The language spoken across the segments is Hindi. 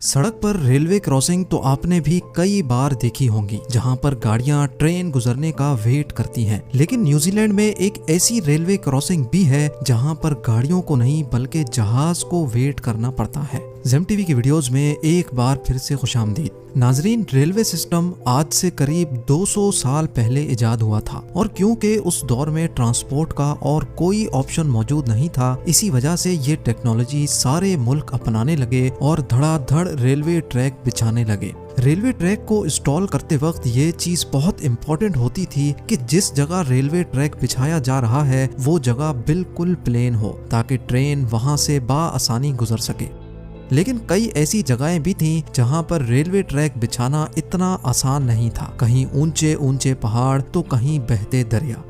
सड़क पर रेलवे क्रॉसिंग तो आपने भी कई बार देखी होंगी, जहां पर गाड़ियां ट्रेन गुजरने का वेट करती हैं। लेकिन न्यूजीलैंड में एक ऐसी रेलवे क्रॉसिंग भी है जहां पर गाड़ियों को नहीं बल्कि जहाज को वेट करना पड़ता है। जेम टीवी की वीडियोस में एक बार फिर से खुशामदीद। नाजरीन, रेलवे सिस्टम आज से करीब 200 साल पहले इजाद हुआ था और क्योंकि उस दौर में ट्रांसपोर्ट का और कोई ऑप्शन मौजूद नहीं था, इसी वजह से ये टेक्नोलॉजी सारे मुल्क अपनाने लगे और धड़ाधड़ रेलवे ट्रैक बिछाने लगे। रेलवे ट्रैक को इंस्टॉल करते वक्त ये चीज बहुत इम्पोर्टेंट होती थी कि जिस जगह रेलवे ट्रैक बिछाया जा रहा है वो जगह बिल्कुल प्लेन हो ताकि ट्रेन वहां से बाआसानी गुजर सके। लेकिन कई ऐसी जगहें भी थीं जहां पर रेलवे ट्रैक बिछाना इतना आसान नहीं था। कहीं ऊंचे ऊंचे पहाड़ तो कहीं बहते दरिया।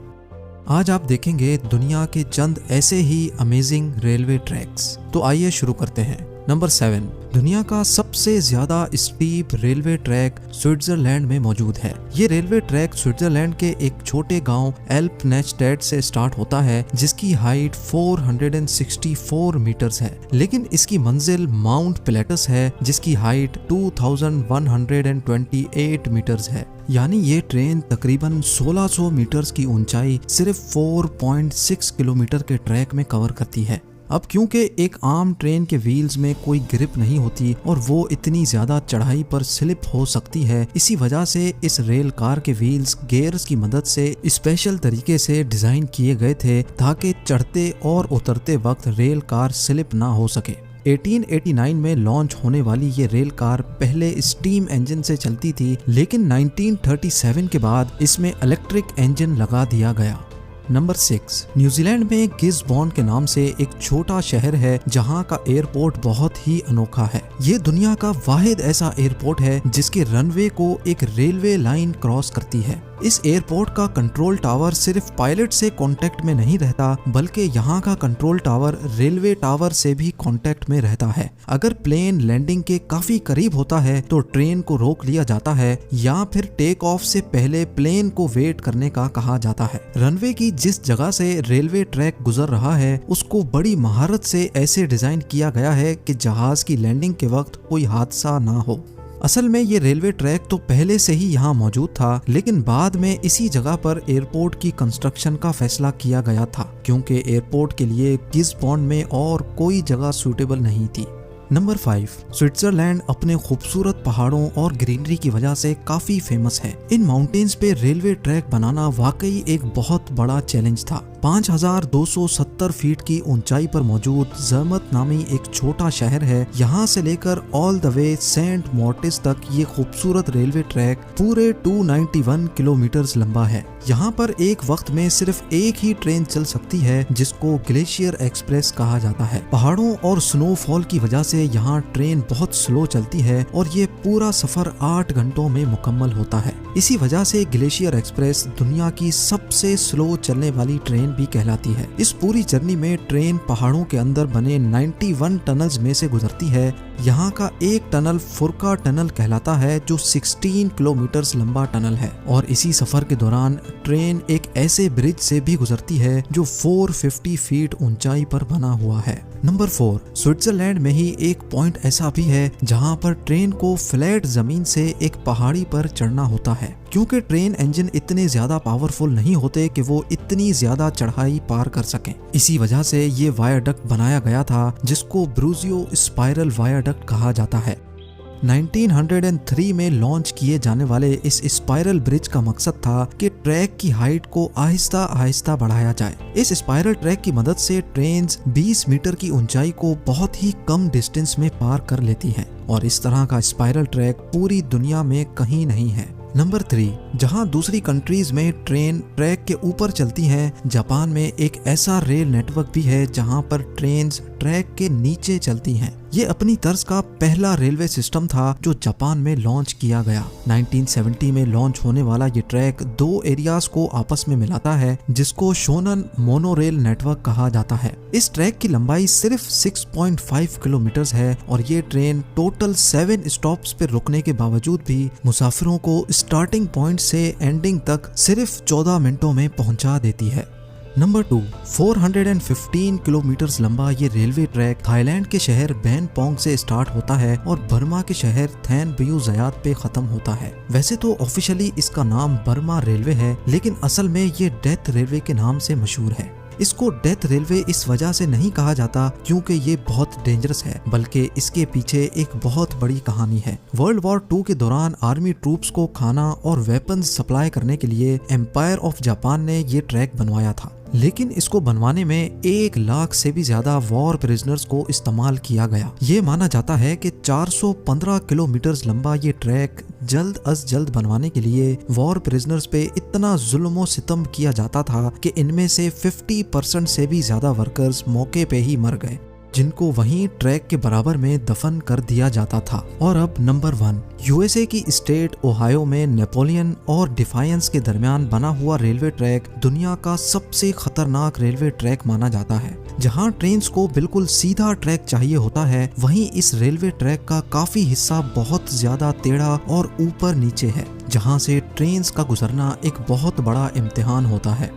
आज आप देखेंगे दुनिया के चंद ऐसे ही अमेजिंग रेलवे ट्रैक्स। तो आइए शुरू करते हैं। नंबर 7, दुनिया का सबसे ज्यादा स्टीप रेलवे ट्रैक स्विट्जरलैंड में मौजूद है। ये रेलवे ट्रैक स्विट्जरलैंड के एक छोटे गांव एल्पनेस्टेड से स्टार्ट होता है, जिसकी हाइट 464 मीटर्स है। लेकिन इसकी मंजिल माउंट पिलेटस है, जिसकी हाइट 2128 मीटर्स है। यानी ये ट्रेन तकरीबन 1600 मीटर्स की ऊंचाई सिर्फ 4.6 किलोमीटर के ट्रैक में कवर करती है। अब क्योंकि एक आम ट्रेन के व्हील्स में कोई ग्रिप नहीं होती और वो इतनी ज्यादा चढ़ाई पर स्लिप हो सकती है, इसी वजह से इस रेल कार के व्हील्स गियर्स की मदद से स्पेशल तरीके से डिजाइन किए गए थे ताकि चढ़ते और उतरते वक्त रेल कार स्लिप ना हो सके। 1889 में लॉन्च होने वाली ये रेल कार पहले स्टीम इंजन से चलती थी, लेकिन 1937 के बाद इसमें इलेक्ट्रिक इंजन लगा दिया गया। नंबर 6, न्यूजीलैंड में गिसबॉर्न के नाम से एक छोटा शहर है जहां का एयरपोर्ट बहुत ही अनोखा है। ये दुनिया का वाहिद ऐसा एयरपोर्ट है जिसके रनवे को एक रेलवे लाइन क्रॉस करती है। इस एयरपोर्ट का कंट्रोल टावर सिर्फ पायलट से कांटेक्ट में नहीं रहता, बल्कि यहाँ का कंट्रोल टावर रेलवे टावर से भी कांटेक्ट में रहता है। अगर प्लेन लैंडिंग के काफी करीब होता है तो ट्रेन को रोक लिया जाता है या फिर टेक ऑफ से पहले प्लेन को वेट करने का कहा जाता है। रनवे की जिस जगह से रेलवे ट्रैक गुजर रहा है उसको बड़ी महारत से ऐसे डिजाइन किया गया है कि जहाज की लैंडिंग के वक्त कोई हादसा ना हो। असल में ये रेलवे ट्रैक तो पहले से ही यहाँ मौजूद था, लेकिन बाद में इसी जगह पर एयरपोर्ट की कंस्ट्रक्शन का फैसला किया गया था क्योंकि एयरपोर्ट के लिए गिसबॉर्न में और कोई जगह सूटेबल नहीं थी। नंबर 5, स्विट्जरलैंड अपने खूबसूरत पहाड़ों और ग्रीनरी की वजह से काफी फेमस है। इन माउंटेन्स पे रेलवे ट्रैक बनाना वाकई एक बहुत बड़ा चैलेंज था। 5270 फीट की ऊंचाई पर मौजूद जर्मत नामी एक छोटा शहर है। यहाँ से लेकर all the way Saint Moritz तक ये खूबसूरत रेलवे ट्रैक पूरे 291 किलोमीटर लंबा है। यहाँ पर एक वक्त में सिर्फ एक ही ट्रेन चल सकती है जिसको ग्लेशियर एक्सप्रेस कहा जाता है। पहाड़ों और स्नोफॉल की वजह से यहाँ ट्रेन बहुत स्लो चलती है और ये पूरा सफर 8 घंटों में मुकम्मल होता है। इसी वजह से ग्लेशियर एक्सप्रेस दुनिया की सबसे स्लो चलने वाली ट्रेन भी कहलाती है। इस पूरी जर्नी में ट्रेन पहाड़ों के अंदर बने 91 टनल्स में से गुजरती है। यहाँ का एक टनल फुरका टनल कहलाता है जो 16 किलोमीटर लंबा टनल है और इसी सफर के दौरान ट्रेन एक ऐसे ब्रिज से भी गुजरती है जो 450 फीट ऊंचाई पर बना हुआ है। नंबर 4, स्विट्जरलैंड में ही एक पॉइंट ऐसा भी है जहाँ पर ट्रेन को फ्लैट जमीन से एक पहाड़ी पर चढ़ना होता है क्योंकि ट्रेन इंजन इतने ज्यादा पावरफुल नहीं होते कि वो इतनी ज्यादा चढ़ाई पार कर सकें। इसी वजह से ये वायाडक्ट बनाया गया था जिसको ब्रूजियो स्पाइरल वायाडक्ट कहा जाता है। 1903 में लॉन्च किए जाने वाले इस स्पाइरल ब्रिज का मकसद था कि ट्रैक की हाइट को आहिस्ता आहिस्ता बढ़ाया जाए। इस स्पाइरल ट्रैक की मदद से ट्रेन्स 20 मीटर की ऊंचाई को बहुत ही कम डिस्टेंस में पार कर लेती हैं और इस तरह का स्पाइरल ट्रैक पूरी दुनिया में कहीं नहीं है। नंबर 3, जहां दूसरी कंट्रीज में ट्रेन ट्रैक के ऊपर चलती हैं, जापान में एक ऐसा रेल नेटवर्क भी है जहां पर ट्रेन्स ट्रैक के नीचे चलती हैं। ये अपनी तर्ज का पहला रेलवे सिस्टम था जो जापान में लॉन्च किया गया। 1970 में लॉन्च होने वाला ये ट्रैक 2 एरियाज को आपस में मिलाता है जिसको शोनन मोनोरेल नेटवर्क कहा जाता है। इस ट्रैक की लंबाई सिर्फ 6.5 किलोमीटर है और ये ट्रेन टोटल 7 स्टॉप्स पे रुकने के बावजूद भी मुसाफिरों को स्टार्टिंग पॉइंट से एंडिंग तक सिर्फ 14 मिनटों में पहुंचा देती है। नंबर 2, 415 किलोमीटर लंबा ये रेलवे ट्रैक थाईलैंड के शहर बैनपोंग से स्टार्ट होता है और बर्मा के शहर थैन बियू ज़यात पे खत्म होता है। वैसे तो ऑफिशियली इसका नाम बर्मा रेलवे है, लेकिन असल में ये डेथ रेलवे के नाम से मशहूर है। इसको डेथ रेलवे इस वजह से नहीं कहा जाता क्योंकि ये बहुत डेंजरस है, बल्कि इसके पीछे एक बहुत बड़ी कहानी है। वर्ल्ड वॉर 2 के दौरान आर्मी ट्रूप्स को खाना और वेपन्स सप्लाई करने के लिए एम्पायर ऑफ जापान ने ये ट्रैक बनवाया था, लेकिन इसको बनवाने में 1 लाख से भी ज्यादा वॉर प्रिजनर्स को इस्तेमाल किया गया। ये माना जाता है कि 415 किलोमीटर लंबा ये ट्रैक जल्द अज जल्द बनवाने के लिए वॉर प्रिजनर्स पे इतना जुल्म सितम किया जाता था कि इनमें से 50% से भी ज्यादा वर्कर्स मौके पे ही मर गए, जिनको वहीं ट्रैक के बराबर में दफन कर दिया जाता था। और अब नंबर 1, यूएसए की स्टेट ओहायो में नेपोलियन और डिफायंस के दरमियान बना हुआ रेलवे ट्रैक दुनिया का सबसे खतरनाक रेलवे ट्रैक माना जाता है। जहां ट्रेन्स को बिल्कुल सीधा ट्रैक चाहिए होता है, वहीं इस रेलवे ट्रैक का काफी हिस्सा बहुत ज्यादा टेढ़ा और ऊपर नीचे है, जहां से ट्रेन्स का गुजरना एक बहुत बड़ा इम्तिहान होता है।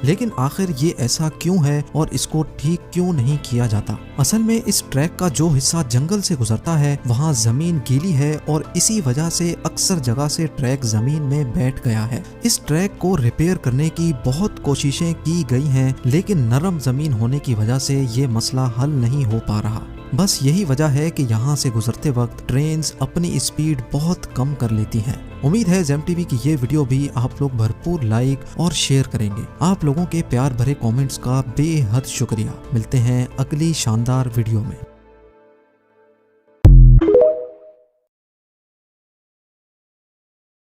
लेकिन आखिर ये ऐसा क्यों है और इसको ठीक क्यों नहीं किया जाता? असल में इस ट्रैक का जो हिस्सा जंगल से गुजरता है वहाँ जमीन गीली है और इसी वजह से अक्सर जगह से ट्रैक जमीन में बैठ गया है। इस ट्रैक को रिपेयर करने की बहुत कोशिशें की गई हैं, लेकिन नरम जमीन होने की वजह से ये मसला हल नहीं हो पा रहा। बस यही वजह है कि यहाँ से गुजरते वक्त ट्रेन्स अपनी स्पीड बहुत कम कर लेती हैं। उम्मीद है जेम टीवी की ये वीडियो भी आप लोग भरपूर लाइक और शेयर करेंगे। आप लोगों के प्यार भरे कमेंट्स का बेहद शुक्रिया। मिलते हैं अगली शानदार वीडियो में।